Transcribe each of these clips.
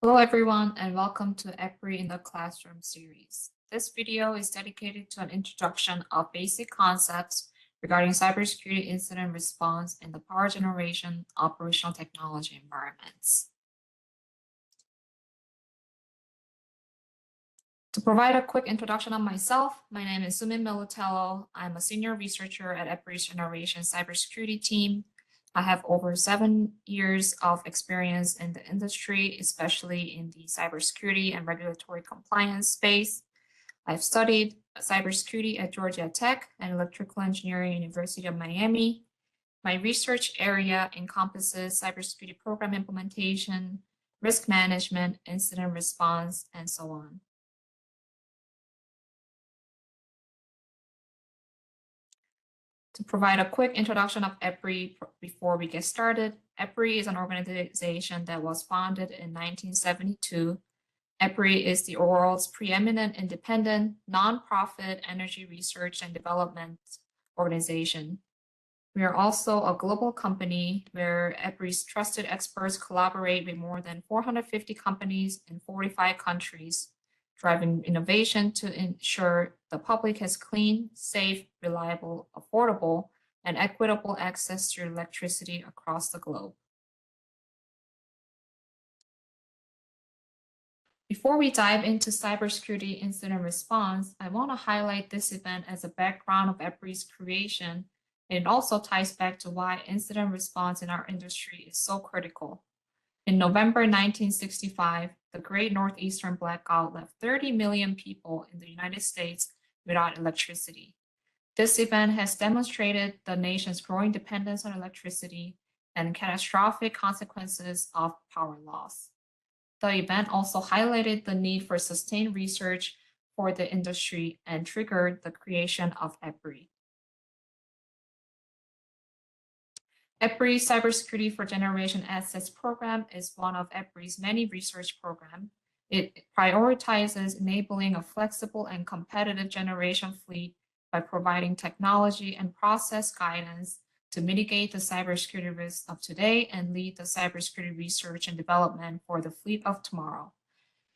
Hello everyone and welcome to EPRI in the Classroom series. This video is dedicated to an introduction of basic concepts regarding cybersecurity incident response in the power generation operational technology environments. To provide a quick introduction of myself, my name is Sumin Militello. I'm a senior researcher at EPRI's Generation Cybersecurity team. I have over 7 years of experience in the industry, especially in the cybersecurity and regulatory compliance space. I've studied cybersecurity at Georgia Tech and electrical engineering at University of Miami. My research area encompasses cybersecurity program implementation, risk management, incident response, and so on. To provide a quick introduction of EPRI before we get started, EPRI is an organization that was founded in 1972. EPRI is the world's preeminent independent, nonprofit energy research and development organization. We are also a global company where EPRI's trusted experts collaborate with more than 450 companies in 45 countries, driving innovation to ensure the public has clean, safe, reliable, affordable, and equitable access to electricity across the globe. Before we dive into cybersecurity incident response, I want to highlight this event as a background of EPRI's creation, and it also ties back to why incident response in our industry is so critical. In November 1965, the Great Northeastern Blackout left 30 million people in the United States without electricity. This event has demonstrated the nation's growing dependence on electricity and catastrophic consequences of power loss. The event also highlighted the need for sustained research for the industry and triggered the creation of EPRI. EPRI Cybersecurity for Generation Assets program is one of EPRI's many research programs. It prioritizes enabling a flexible and competitive generation fleet by providing technology and process guidance to mitigate the cybersecurity risks of today and lead the cybersecurity research and development for the fleet of tomorrow.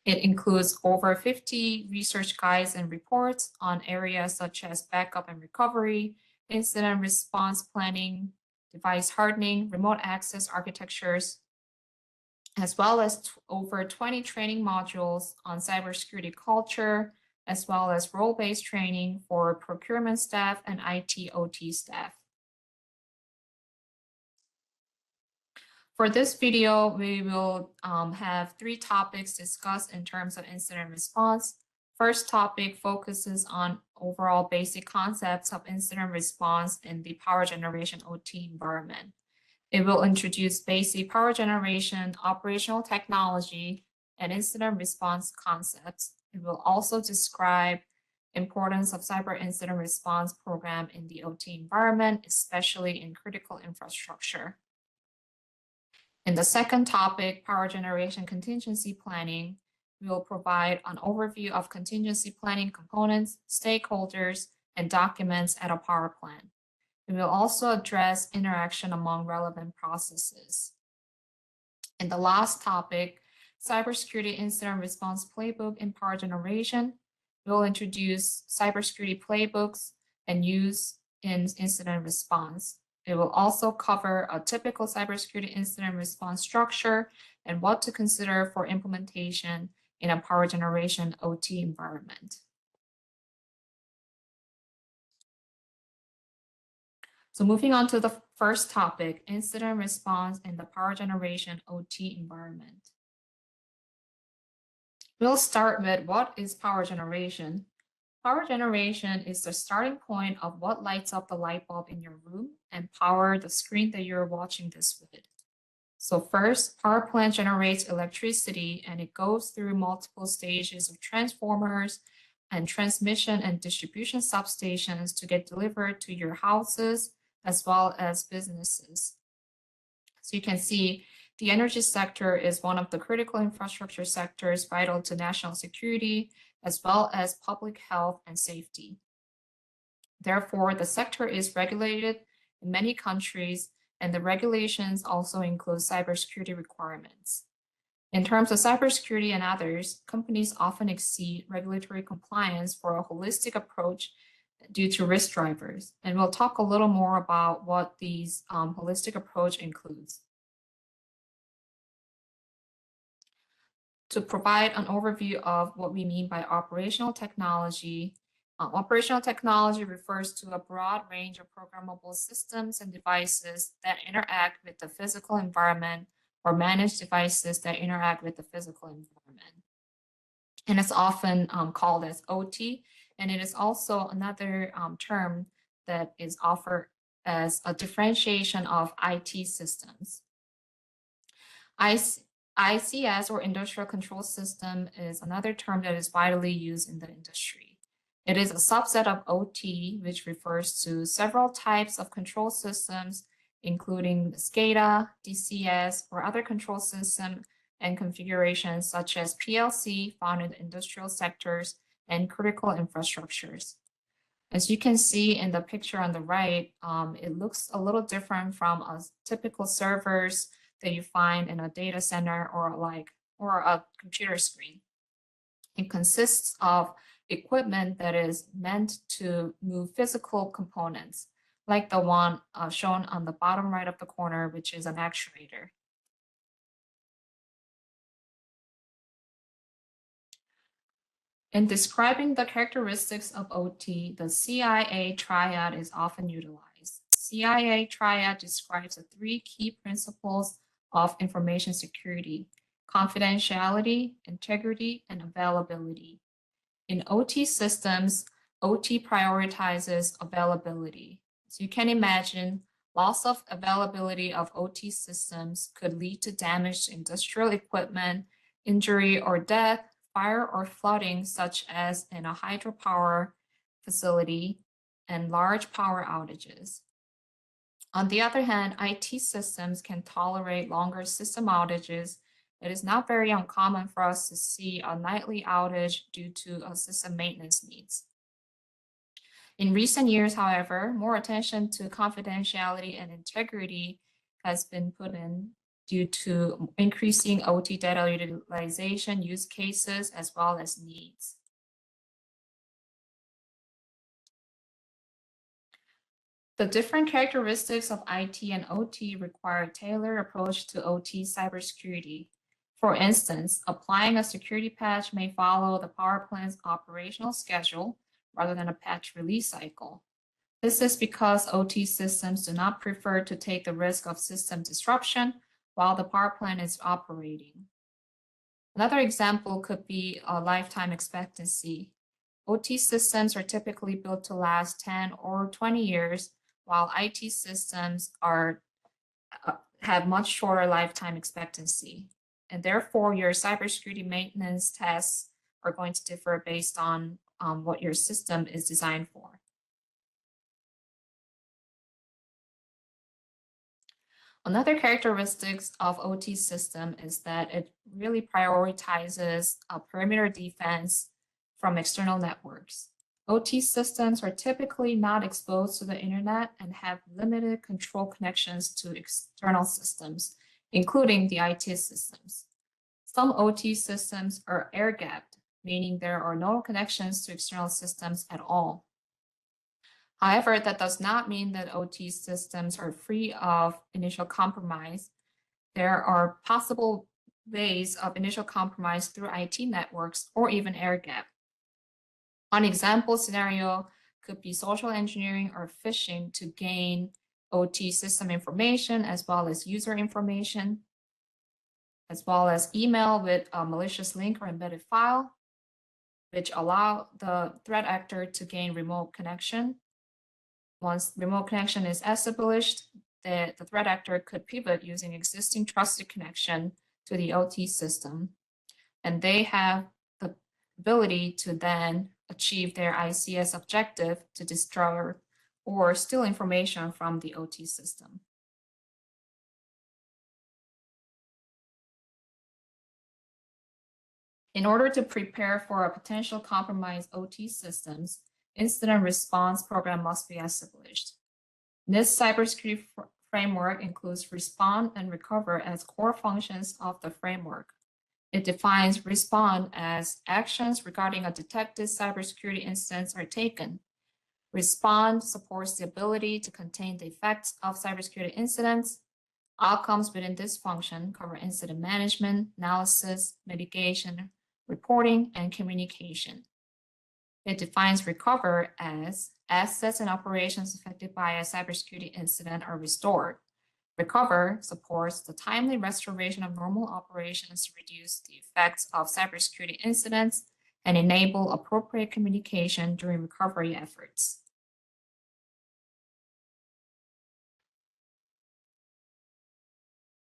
It includes over 50 research guides and reports on areas such as backup and recovery, incident response planning, device hardening, remote access architectures, as well as over 20 training modules on cybersecurity culture, as well as role-based training for procurement staff and IT/OT staff. For this video, we will have 3 topics discussed in terms of incident response. First topic focuses on overall basic concepts of incident response in the power generation OT environment. It will introduce basic power generation, operational technology, and incident response concepts. It will also describe importance of cyber incident response program in the OT environment, especially in critical infrastructure. In the second topic, power generation contingency planning, we will provide an overview of contingency planning components, stakeholders, and documents at a power plant. We will also address interaction among relevant processes. In the last topic, cybersecurity incident response playbook in power generation, we will introduce cybersecurity playbooks and use in incident response. It will also cover a typical cybersecurity incident response structure and what to consider for implementation in a power generation OT environment. So moving on to the first topic, incident response in the power generation OT environment. We'll start with what is power generation. Power generation is the starting point of what lights up the light bulb in your room and power the screen that you're watching this with. So first, power plant generates electricity and it goes through multiple stages of transformers and transmission and distribution substations to get delivered to your houses as well as businesses. So you can see the energy sector is one of the critical infrastructure sectors vital to national security as well as public health and safety. Therefore, the sector is regulated in many countries, and the regulations also include cybersecurity requirements. In terms of cybersecurity and others, companies often exceed regulatory compliance for a holistic approach due to risk drivers. And we'll talk a little more about what these holistic approach includes. To provide an overview of what we mean by operational technology, operational technology refers to a broad range of programmable systems and devices that interact with the physical environment or manage devices that interact with the physical environment. And it's often called as OT, and it is also another term that is offered as a differentiation of IT systems. ICS, or Industrial Control System, is another term that is widely used in the industry. It is a subset of OT, which refers to several types of control systems, including SCADA, DCS, or other control system and configurations such as PLC found in the industrial sectors and critical infrastructures. As you can see in the picture on the right, it looks a little different from a typical servers that you find in a data center or a computer screen. It consists of equipment that is meant to move physical components, like the one shown on the bottom right of the corner, which is an actuator. In describing the characteristics of OT, the CIA triad is often utilized. CIA triad describes the three key principles of information security: confidentiality, integrity, and availability. In OT systems, OT prioritizes availability. So you can imagine loss of availability of OT systems could lead to damage to industrial equipment, injury or death, fire or flooding, such as in a hydropower facility, and large power outages. On the other hand, IT systems can tolerate longer system outages. It is not very uncommon for us to see a nightly outage due to system maintenance needs. In recent years, however, more attention to confidentiality and integrity has been put in due to increasing OT data utilization use cases as well as needs. The different characteristics of IT and OT require a tailored approach to OT cybersecurity. For instance, applying a security patch may follow the power plant's operational schedule rather than a patch release cycle. This is because OT systems do not prefer to take the risk of system disruption while the power plant is operating. Another example could be a lifetime expectancy. OT systems are typically built to last 10 or 20 years, while IT systems have much shorter lifetime expectancy. And therefore, your cybersecurity maintenance tests are going to differ based on what your system is designed for. Another characteristic of OT system is that it really prioritizes a perimeter defense from external networks. OT systems are typically not exposed to the internet and have limited control connections to external systems, including the IT systems. Some OT systems are air-gapped, meaning there are no connections to external systems at all. However, that does not mean that OT systems are free of initial compromise. There are possible ways of initial compromise through IT networks or even air-gap. An example scenario could be social engineering or phishing to gain OT system information, as well as user information, as well as email with a malicious link or embedded file, which allow the threat actor to gain remote connection. Once remote connection is established, the threat actor could pivot using existing trusted connection to the OT system, and they have the ability to then achieve their ICS objective to destroy or steal information from the OT system. In order to prepare for a potential compromised OT systems, incident response program must be established. This cybersecurity framework includes respond and recover as core functions of the framework. It defines respond as actions regarding a detected cybersecurity incident are taken. Respond supports the ability to contain the effects of cybersecurity incidents. Outcomes within this function cover incident management, analysis, mitigation, reporting, and communication. It defines recover as assets and operations affected by a cybersecurity incident are restored. Recover supports the timely restoration of normal operations to reduce the effects of cybersecurity incidents and enable appropriate communication during recovery efforts.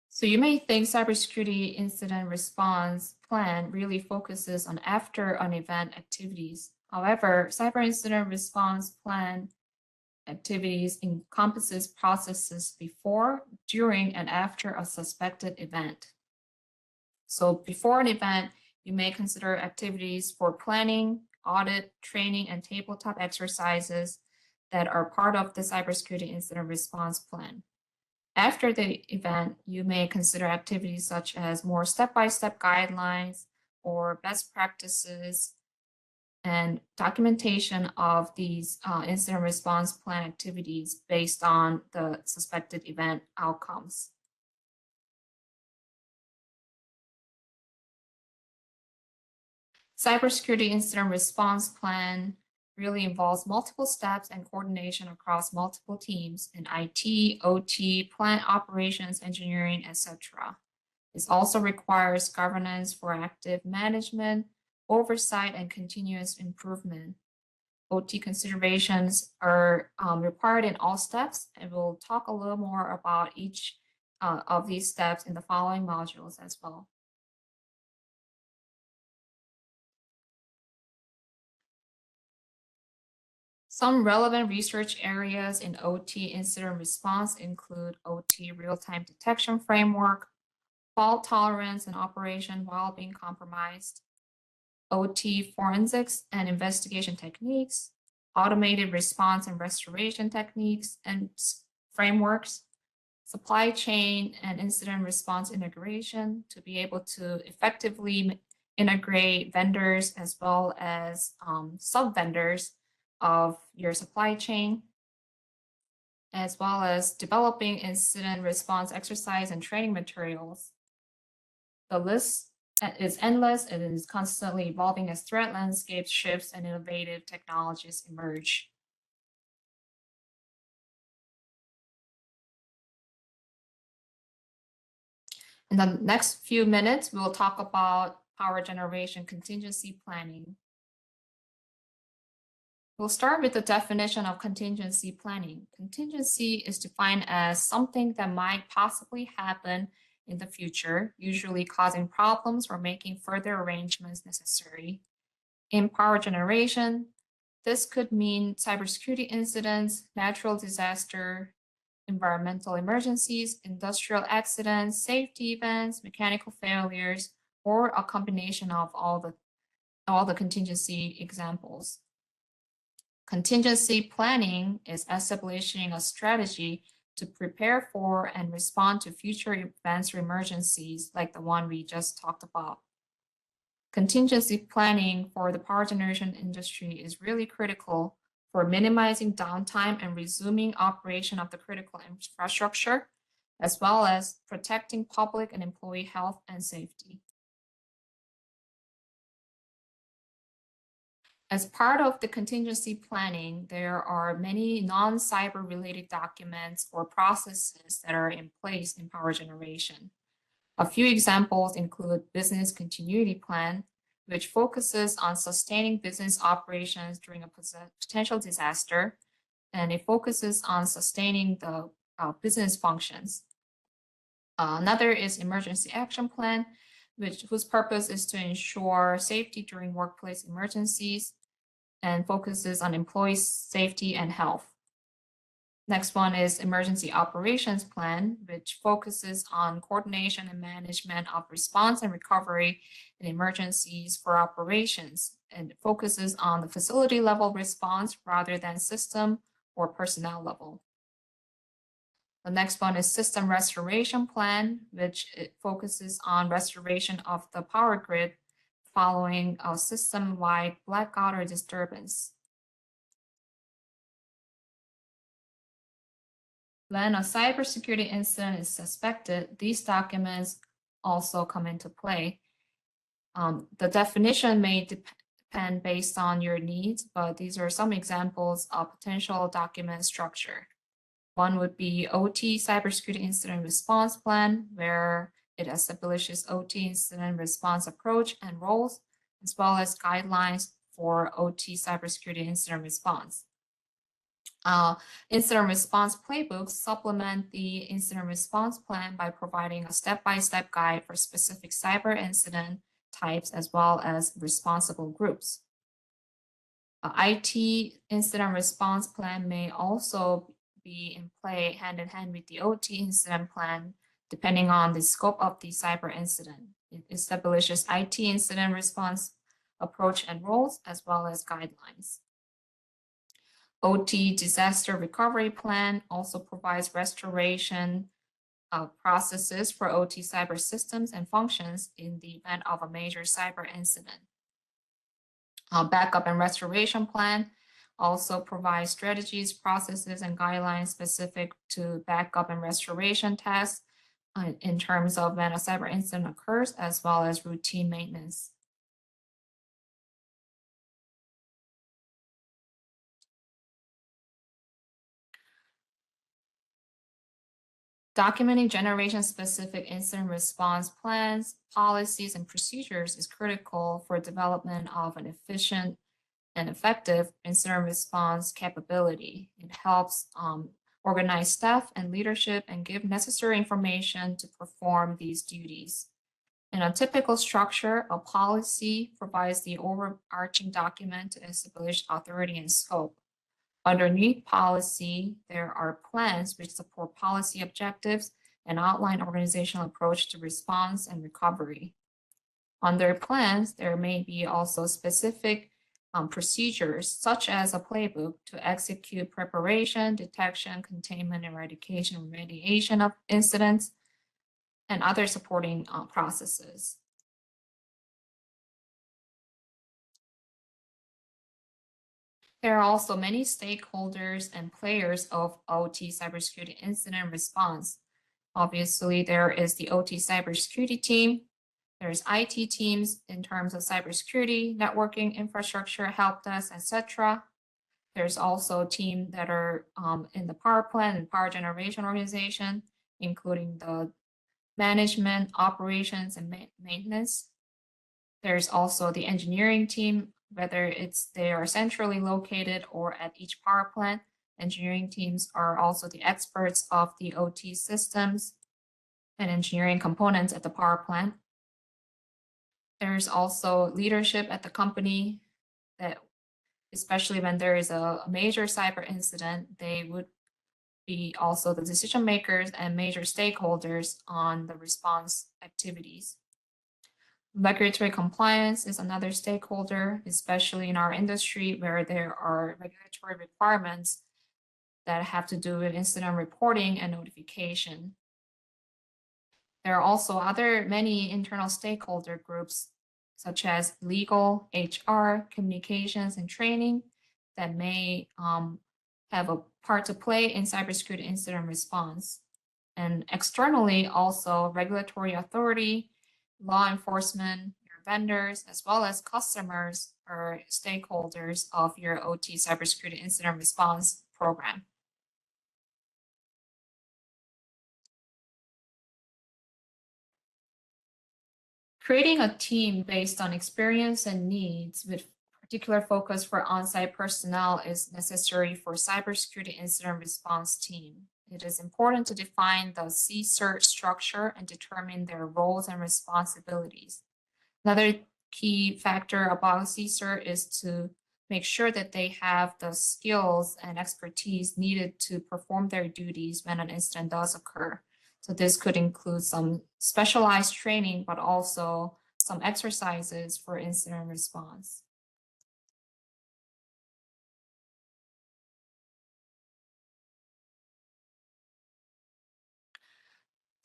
So you may think cybersecurity incident response plan really focuses on after an event activities. However, cyber incident response plan activities encompasses processes before, during, and after a suspected event. So before an event, you may consider activities for planning, audit, training, and tabletop exercises that are part of the cybersecurity incident response plan. After the event, you may consider activities such as more step-by-step guidelines or best practices and documentation of these incident response plan activities based on the suspected event outcomes. Cybersecurity incident response plan really involves multiple steps and coordination across multiple teams in IT, OT, plant operations, engineering, etc. This also requires governance for active management, oversight, and continuous improvement. OT considerations are required in all steps, and we'll talk a little more about each of these steps in the following modules as well. Some relevant research areas in OT incident response include OT real-time detection framework, fault tolerance and operation while being compromised, OT forensics and investigation techniques, automated response and restoration techniques and frameworks, supply chain and incident response integration to be able to effectively integrate vendors as well as sub-vendors of your supply chain, as well as developing incident response exercise and training materials. The list is endless and is constantly evolving as threat landscapes shifts and innovative technologies emerge. In the next few minutes, we will talk about power generation contingency planning. We'll start with the definition of contingency planning. Contingency is defined as something that might possibly happen in the future, usually causing problems or making further arrangements necessary. In power generation, this could mean cybersecurity incidents, natural disaster, environmental emergencies, industrial accidents, safety events, mechanical failures, or a combination of all the contingency examples. Contingency planning is establishing a strategy to prepare for and respond to future events or emergencies like the one we just talked about. Contingency planning for the power generation industry is really critical for minimizing downtime and resuming operation of the critical infrastructure, as well as protecting public and employee health and safety. As part of the contingency planning, there are many non-cyber related documents or processes that are in place in power generation. A few examples include business continuity plan, which focuses on sustaining business operations during a potential disaster, and it focuses on sustaining the business functions. Another is emergency action plan, whose purpose is to ensure safety during workplace emergencies and focuses on employee safety and health. Next one is emergency operations plan, which focuses on coordination and management of response and recovery in emergencies for operations, and it focuses on the facility level response rather than system or personnel level. The next one is system restoration plan, which it focuses on restoration of the power grid following a system-wide blackout or disturbance. When a cybersecurity incident is suspected, these documents also come into play. The definition may depend based on your needs, but these are some examples of potential document structure. One would be OT cybersecurity incident response plan, where it establishes OT incident response approach and roles, as well as guidelines for OT cybersecurity incident response. Incident response playbooks supplement the incident response plan by providing a step-by-step guide for specific cyber incident types as well as responsible groups. IT incident response plan may also be in play hand in hand with the OT incident plan, depending on the scope of the cyber incident. It establishes IT incident response approach and roles as well as guidelines. OT disaster recovery plan also provides restoration processes for OT cyber systems and functions in the event of a major cyber incident. Backup and restoration plan also provides strategies, processes, and guidelines specific to backup and restoration tasks in terms of when a cyber incident occurs, as well as routine maintenance. Documenting generation-specific incident response plans, policies, and procedures is critical for development of an efficient and effective incident response capability. It helps organize staff and leadership and give necessary information to perform these duties. In a typical structure, a policy provides the overarching document to establish authority and scope. Underneath policy, there are plans which support policy objectives and outline organizational approach to response and recovery. Under plans, there may be also specific procedures, such as a playbook to execute preparation, detection, containment, eradication, and remediation of incidents, and other supporting processes. There are also many stakeholders and players of OT cybersecurity incident response. Obviously, there is the OT cybersecurity team. There's IT teams in terms of cybersecurity, networking, infrastructure, help desk, etc. There's also teams that are in the power plant and power generation organization, including the management, operations, and maintenance. There's also the engineering team, whether they are centrally located or at each power plant. Engineering teams are also the experts of the OT systems and engineering components at the power plant. There's also leadership at the company that, especially when there is a major cyber incident, they would be also the decision makers and major stakeholders on the response activities. Regulatory compliance is another stakeholder, especially in our industry where there are regulatory requirements that have to do with incident reporting and notification. There are also many internal stakeholder groups, such as legal, HR, communications, and training that may have a part to play in cybersecurity incident response. And externally, also regulatory authority, law enforcement, your vendors, as well as customers are stakeholders of your OT cybersecurity incident response program. Creating a team based on experience and needs with particular focus for on-site personnel is necessary for cybersecurity incident response team. It is important to define the CSIRT structure and determine their roles and responsibilities. Another key factor about CSIRT is to make sure that they have the skills and expertise needed to perform their duties when an incident does occur. So this could include some specialized training, but also some exercises for incident response.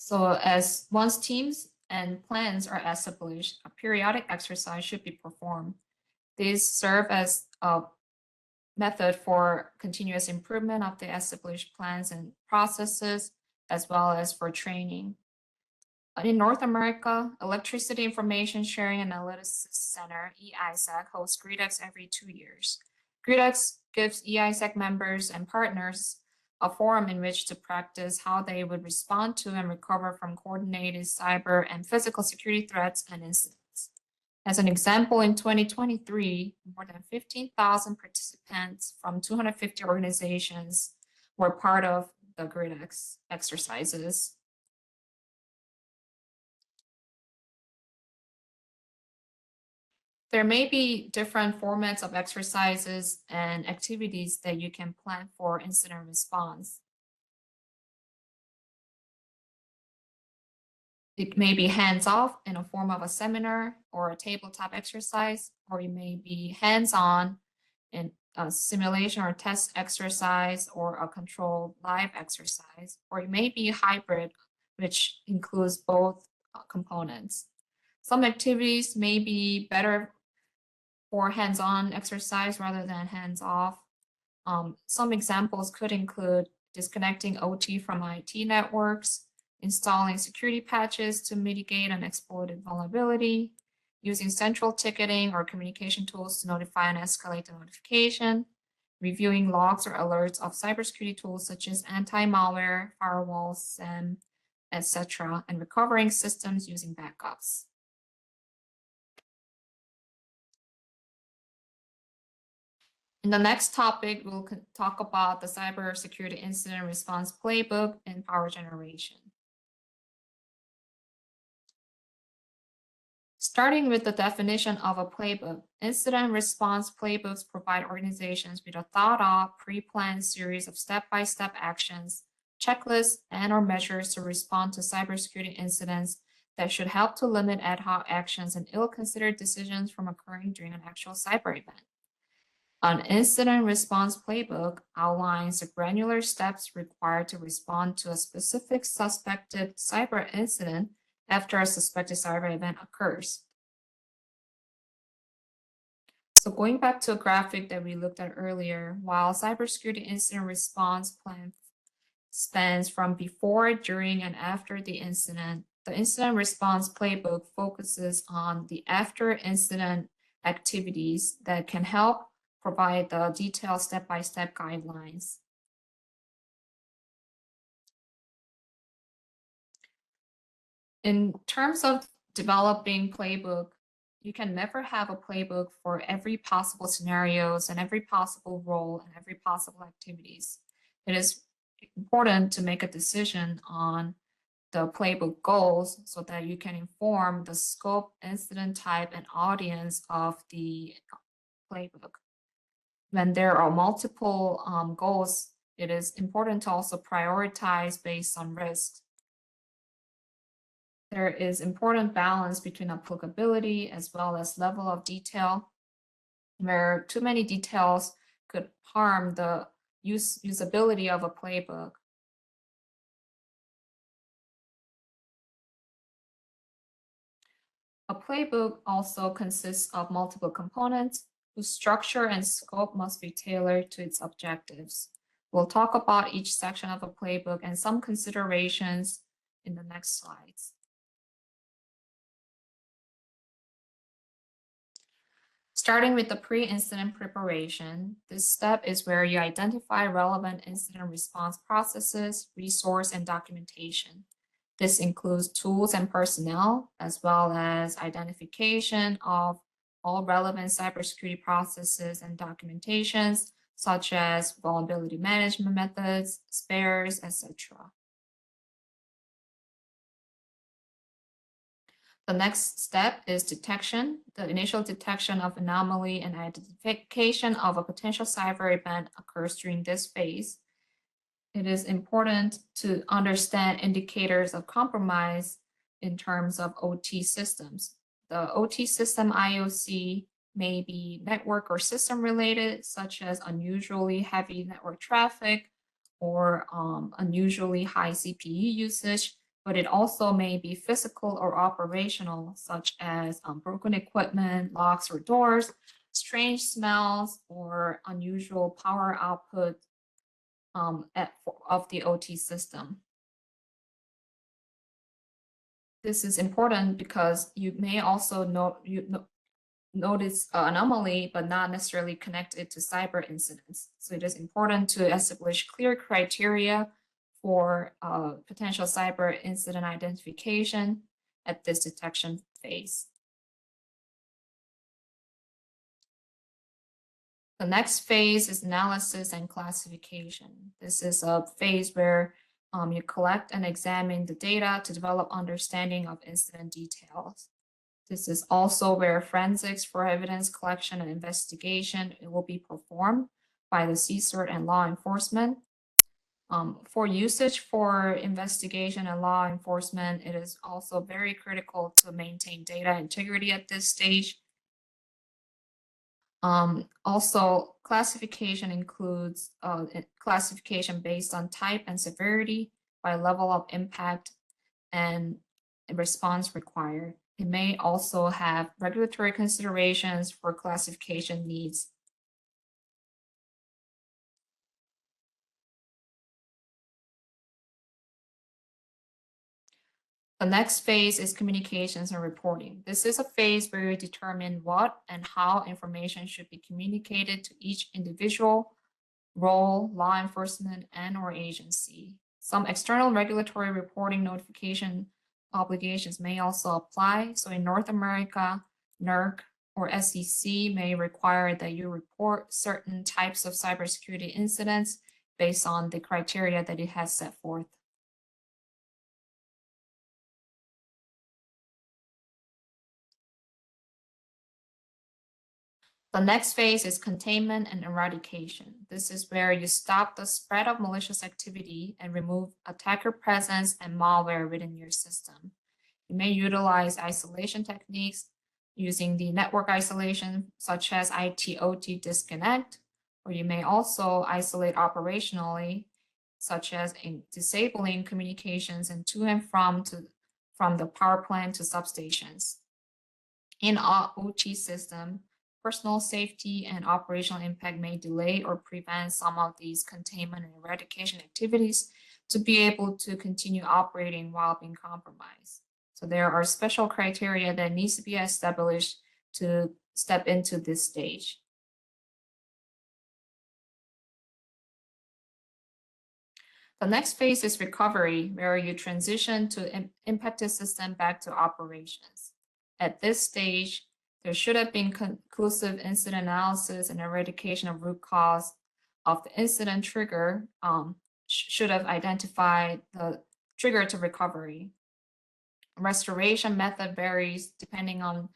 So as once teams and plans are established, a periodic exercise should be performed. These serve as a method for continuous improvement of the established plans and processes, as well as for training. In North America, Electricity Information Sharing Analysis Center, EISAC, hosts GREDX every 2 years. GREDX gives EISAC members and partners a forum in which to practice how they would respond to and recover from coordinated cyber and physical security threats and incidents. As an example, in 2023, more than 15,000 participants from 250 organizations were part of the GREDX exercises. There may be different formats of exercises and activities that you can plan for incident response. It may be hands-off in a form of a seminar or a tabletop exercise, or it may be hands-on in a simulation or test exercise or a controlled live exercise, or it may be hybrid, which includes both components. Some activities may be better for hands-on exercise rather than hands-off. Some examples could include disconnecting OT from IT networks, installing security patches to mitigate an exploited vulnerability, using central ticketing or communication tools to notify and escalate the notification, reviewing logs or alerts of cybersecurity tools such as anti-malware, firewalls, SIEM, etc., and recovering systems using backups. In the next topic, we'll talk about the cybersecurity incident response playbook and power generation. Starting with the definition of a playbook, incident response playbooks provide organizations with a thought-out, pre-planned series of step-by-step actions, checklists, and/or measures to respond to cybersecurity incidents that should help to limit ad hoc actions and ill-considered decisions from occurring during an actual cyber event. An incident response playbook outlines the granular steps required to respond to a specific suspected cyber incident after a suspected cyber event occurs. So going back to a graphic that we looked at earlier, while cybersecurity incident response plan spans from before, during, and after the incident response playbook focuses on the after incident activities that can help provide the detailed step-by-step guidelines. In terms of developing playbook, you can never have a playbook for every possible scenarios and every possible role and every possible activities. It is important to make a decision on the playbook goals so that you can inform the scope, incident type, and audience of the playbook. When there are multiple goals, it is important to also prioritize based on risk. There is important balance between applicability as well as level of detail, where too many details could harm the usability of a playbook. A playbook also consists of multiple components whose structure and scope must be tailored to its objectives. We'll talk about each section of a playbook and some considerations in the next slides. Starting with the pre-incident preparation, this step is where you identify relevant incident response processes, resource, and documentation. This includes tools and personnel, as well as identification of all relevant cybersecurity processes and documentations, such as vulnerability management methods, spares, etc. The next step is detection. The initial detection of anomaly and identification of a potential cyber event occurs during this phase. It is important to understand indicators of compromise in terms of OT systems. The OT system IOC may be network or system related, such as unusually heavy network traffic or unusually high CPU usage, but it also may be physical or operational, such as broken equipment, locks or doors, strange smells, or unusual power output of the OT system. This is important because you may also notice anomaly, but not necessarily connect it to cyber incidents. So it is important to establish clear criteria for potential cyber incident identification at this detection phase. The next phase is analysis and classification. This is a phase where you collect and examine the data to develop understanding of incident details. This is also where forensics for evidence collection and investigation will be performed by the CSIRT and law enforcement. For usage for investigation and law enforcement, it is also very critical to maintain data integrity at this stage. Also, classification includes classification based on type and severity by level of impact and response required. It may also have regulatory considerations for classification needs. The next phase is communications and reporting. This is a phase where you determine what and how information should be communicated to each individual, role, law enforcement, and/or agency. Some external regulatory reporting notification obligations may also apply. So in North America, NERC or SEC may require that you report certain types of cybersecurity incidents based on the criteria that it has set forth. The next phase is containment and eradication. This is where you stop the spread of malicious activity and remove attacker presence and malware within your system. You may utilize isolation techniques using the network isolation, such as IT/OT disconnect, or you may also isolate operationally, such as in disabling communications and to and from the power plant to substations. In our OT system, personal safety and operational impact may delay or prevent some of these containment and eradication activities to be able to continue operating while being compromised. So there are special criteria that needs to be established to step into this stage. The next phase is recovery, where you transition to impacted system back to operations. At this stage, there should have been conclusive incident analysis and eradication of root cause of the incident trigger, should have identified the trigger to recovery. Restoration method varies depending on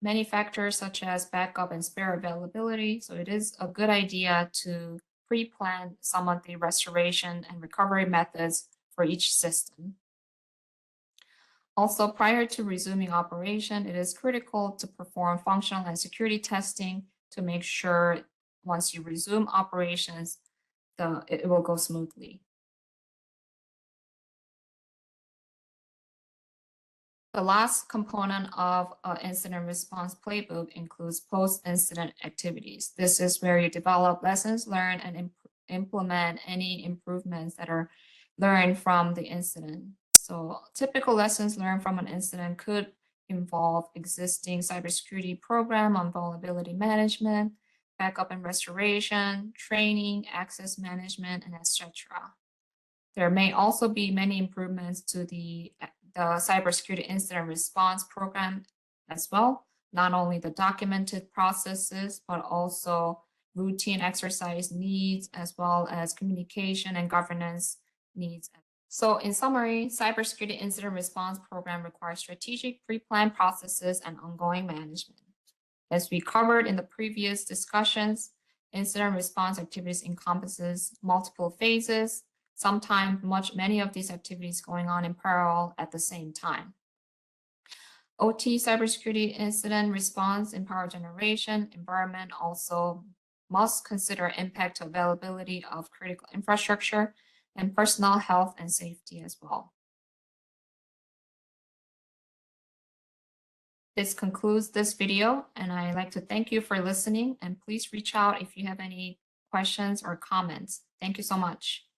many factors such as backup and spare availability. So it is a good idea to pre-plan some of the restoration and recovery methods for each system. Also, prior to resuming operation, it is critical to perform functional and security testing to make sure once you resume operations, it will go smoothly. The last component of incident response playbook includes post-incident activities. This is where you develop lessons learned and implement any improvements that are learned from the incident. So typical lessons learned from an incident could involve existing cybersecurity program on vulnerability management, backup and restoration, training, access management, and etc. There may also be many improvements to the cybersecurity incident response program as well, not only the documented processes, but also routine exercise needs, as well as communication and governance needs. So in summary, cybersecurity incident response program requires strategic pre-planned processes and ongoing management. As we covered in the previous discussions, incident response activities encompasses multiple phases, sometimes many of these activities going on in parallel at the same time. OT cybersecurity incident response in power generation environment also must consider impact to availability of critical infrastructure and personal health and safety as well. This concludes this video, and I'd like to thank you for listening, and please reach out if you have any questions or comments. Thank you so much.